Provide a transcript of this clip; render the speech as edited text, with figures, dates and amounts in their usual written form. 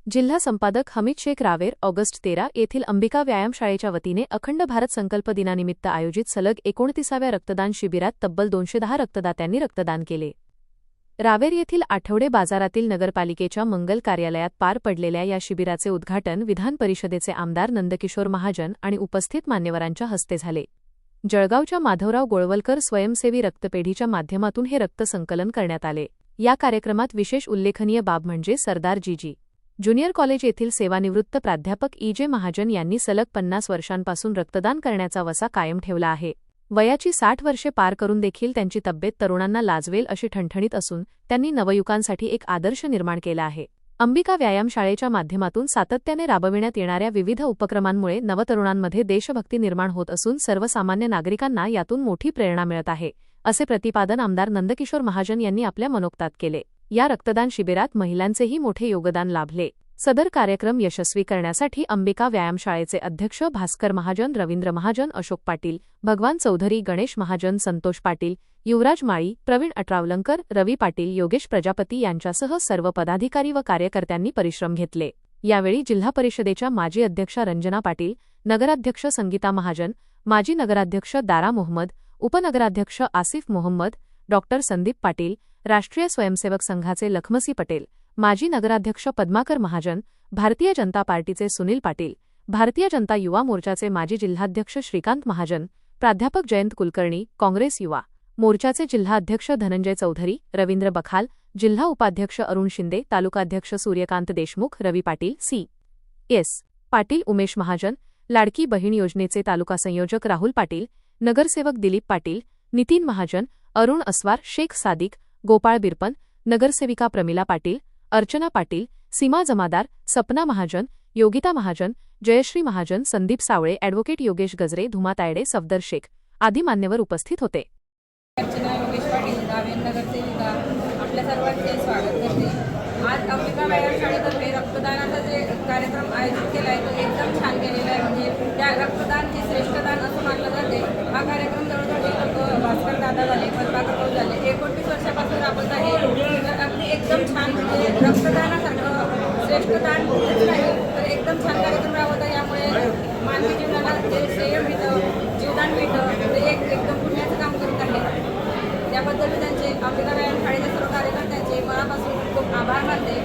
जिल्हा संपादक हमीद शेख रावेर ऑगस्ट 13 येथील अंबिका व्यायामशाळेच्या वतीने अखंड भारत संकल्प दिनानिमित्त आयोजित सलग 29व्या रक्तदान शिबिरात तब्बल 210 रक्तदात्यांनी रक्तदान केले. रावेर येथील आठवडे बाजारातील नगरपालिकेच्या मंगल कार्यालयात पार पडलेल्या या शिबिराचे उद्घाटन विधान परिषदेचे आमदार नंदकिशोर महाजन आणि उपस्थित मान्यवरांच्या हस्ते झाले. जळगावच्या माधवराव गोळवलकर स्वयंसेवी रक्तपेढीच्या माध्यमातून हे रक्तसंकलन करण्यात आले. या कार्यक्रमात विशेष उल्लेखनीय बाब म्हणजे सरदार जी. ज्युनियर कॉलेज येथील सेवानिवृत्त प्राध्यापक ई.जे. महाजन यांनी सलग 50 वर्षांपासून रक्तदान करण्याचा वसा कायम ठेवला आहे. वयाची 60 वर्षे पार करून देखील त्यांची तब्येत तरुणांना लाजवेल अशी ठणठणीत असून त्यांनी नवयुवकांसाठी एक आदर्श निर्माण केला आहे. अंबिका व्यायामशाळेच्या माध्यमातून सातत्याने राबविण्यात येणाऱ्या विविध उपक्रमांमुळे नवतरुणांमध्ये देशभक्ती निर्माण होत असून सर्वसामान्य नागरिकांना यातून मोठी प्रेरणा मिळत आहे, असे प्रतिपादन आमदार नंदकिशोर महाजन यांनी आपल्या मनोगतात केले. या रक्तदान शिबिरात महिलांचेही मोठे योगदान लाभले. सदर कार्यक्रम यशस्वी करण्यासाठी अंबिका व्यायामशाळेचे अध्यक्ष भास्कर महाजन, रवींद्र महाजन, अशोक पाटील, भगवान चौधरी, गणेश महाजन, संतोष पाटील, युवराज माळी, प्रवीण अट्रावलंकर, रवी पाटील, योगेश प्रजापती यांच्यासह सर्व पदाधिकारी व कार्यकर्त्यांनी परिश्रम घेतले. यावेळी जिल्हा परिषदेच्या माजी अध्यक्षा रंजना पाटील, नगराध्यक्ष संगीता महाजन, माजी नगराध्यक्ष दारा मोहम्मद, उपनगराध्यक्ष आसिफ मोहम्मद, डॉ. संदीप पाटील, राष्ट्रीय स्वयंसेवक संघाचे लखमसी पटेल, माजी नगराध्यक्ष पद्माकर महाजन, भारतीय जनता पार्टीचे सुनील पाटील, भारतीय जनता युवा मोर्चाचे माजी जिल्हाध्यक्ष श्रीकांत महाजन, प्राध्यापक जयंत कुलकर्णी, काँग्रेस युवा मोर्चाचे जिल्हाध्यक्ष धनंजय चौधरी, रवींद्र बखाल, जिल्हा उपाध्यक्ष अरुण शिंदे, तालुकाध्यक्ष सूर्यकांत देशमुख, रवी पाटील, सी.एस. पाटील, उमेश महाजन, लाडकी बहीण योजनेचे तालुका संयोजक राहुल पाटील, नगरसेवक दिलीप पाटील, नितीन महाजन, अरुण अस्वार, शेख सादिक, गोपाळ बिरपन, नगरसेविका प्रमिला पाटील, अर्चना पाटील, सीमा जमादार, सपना महाजन, योगिता महाजन, जयश्री महाजन, संदीप सावळे, ॲडव्होकेट योगेश गजरे, धुमा तायडे, सफदर शेख आदी मान्यवर उपस्थित होते. अर्चना योगेश पाटील, गावे नगरसेविका, आपल्या सर्वांचे स्वागत करते. आज अंबिका व्यायामशाळेतर्फे रक्तदानाचा जे कार्यक्रम आयोजित केला आहे तो एकदम छान केलेला आहे. म्हणजे त्या रक्तदान हे श्रेष्ठदान असं मानलं जाते. हा कार्यक्रम जवळजवळ भास्कर दादा झाले, पद्माकर भाऊ झाले, 29 वर्षापासून राबवत आहे. अगदी एकदम छान, म्हणजे रक्तदानासारखं श्रेष्ठदान नाही तर एकदम छान कार्यक्रम राबवत आहे. यामुळे मानवी जीवनाला जे श्रेय मिळतं, जीवदान मिळतं, ते एकदम पुण्याचं काम करत आहे. त्याबद्दल मी त्यांचे अंबिका व्यायामशाळेच्या सर्व कार्यकर्त्यांचे मनापासून खूप आभार मानते.